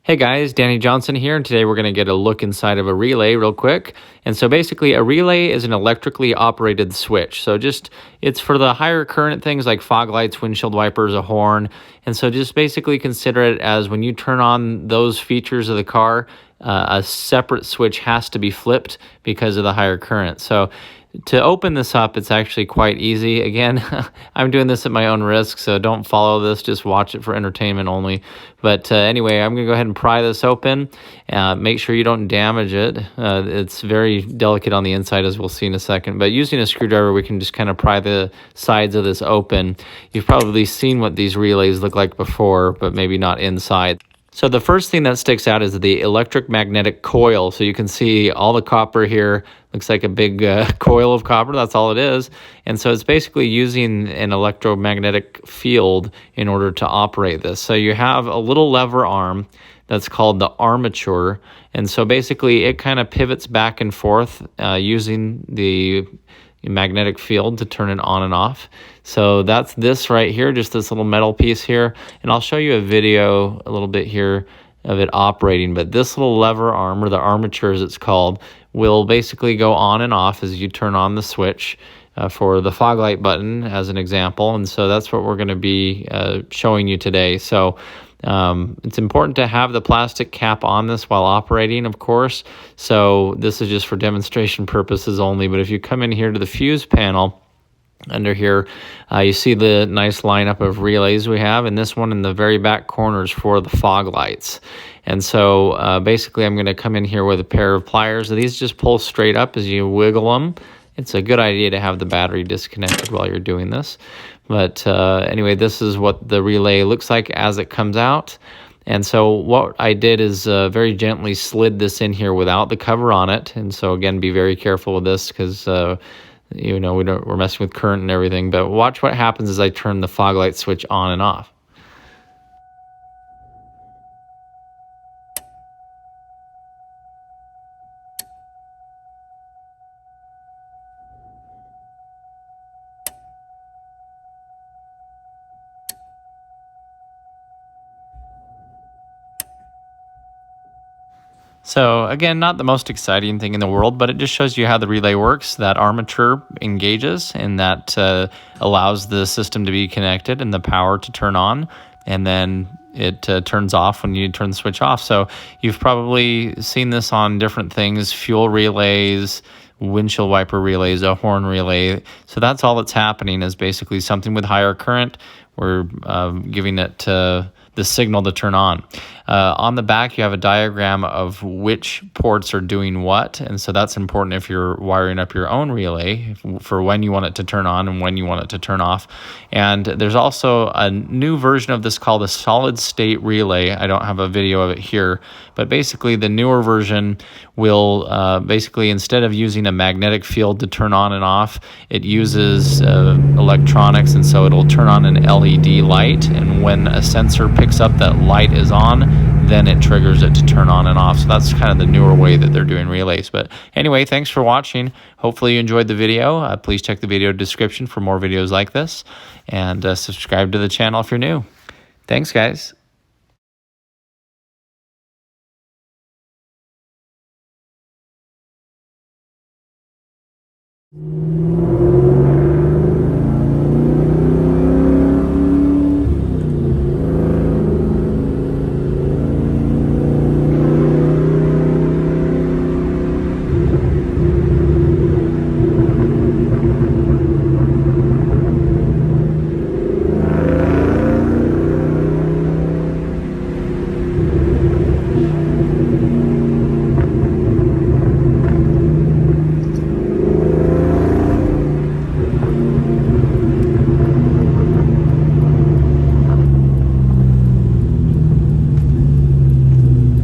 Hey guys, Danny Johnson here, and today we're going to get a look inside of a relay real quick. And so basically a relay is an electrically operated switch. So it's for the higher current things like fog lights, windshield wipers, a horn. And so just basically consider it as when you turn on those features of the car, a separate switch has to be flipped because of the higher current. So to open this up, it's actually quite easy. Again, I'm doing this at my own risk, so don't follow this. Just watch it for entertainment only. But anyway, I'm going to go ahead and pry this open. Make sure you don't damage it. It's very delicate on the inside, as we'll see in a second. But using a screwdriver, we can just kind of pry the sides of this open. You've probably seen what these relays look like before, but maybe not inside. So the first thing that sticks out is the electric magnetic coil. So you can see all the copper here. Looks like a big coil of copper. That's all it is. And so it's basically using an electromagnetic field in order to operate this. So you have a little lever arm that's called the armature. And so basically it kind of pivots back and forth using the magnetic field to turn it on and off. So that's this right here, just this little metal piece here. And I'll show you a video a little bit here of it operating. But this little lever arm, or the armature as it's called, will basically go on and off as you turn on the switch for the fog light button as an example. And so that's what we're going to be showing you today. So it's important to have the plastic cap on this while operating, of course. So this is just for demonstration purposes only. But if you come in here to the fuse panel, under here, you see the nice lineup of relays we have, and this one in the very back corner is for the fog lights. And so basically I'm going to come in here with a pair of pliers. These just pull straight up as you wiggle them. It's a good idea to have the battery disconnected while you're doing this. But anyway, this is what the relay looks like as it comes out. And so what I did is very gently slid this in here without the cover on it. And so again, be very careful with this because we're messing with current and everything. But watch what happens as I turn the fog light switch on and off. So again, not the most exciting thing in the world, but it just shows you how the relay works. That armature engages, and that allows the system to be connected and the power to turn on, and then it turns off when you turn the switch off. So you've probably seen this on different things: fuel relays, windshield wiper relays, a horn relay. So that's all that's happening is basically something with higher current. We're giving it the signal to turn on. On the back, you have a diagram of which ports are doing what, and so that's important if you're wiring up your own relay for when you want it to turn on and when you want it to turn off. And there's also a new version of this called a solid state relay. I don't have a video of it here, but basically the newer version will basically, instead of using a magnetic field to turn on and off, it uses electronics, and so it'll turn on an LED light, and when a sensor picks up that light is on, then it triggers it to turn on and off. So that's kind of the newer way that they're doing relays. But anyway, thanks for watching. Hopefully you enjoyed the video. Please check the video description for more videos like this, and subscribe to the channel if you're new. Thanks, guys.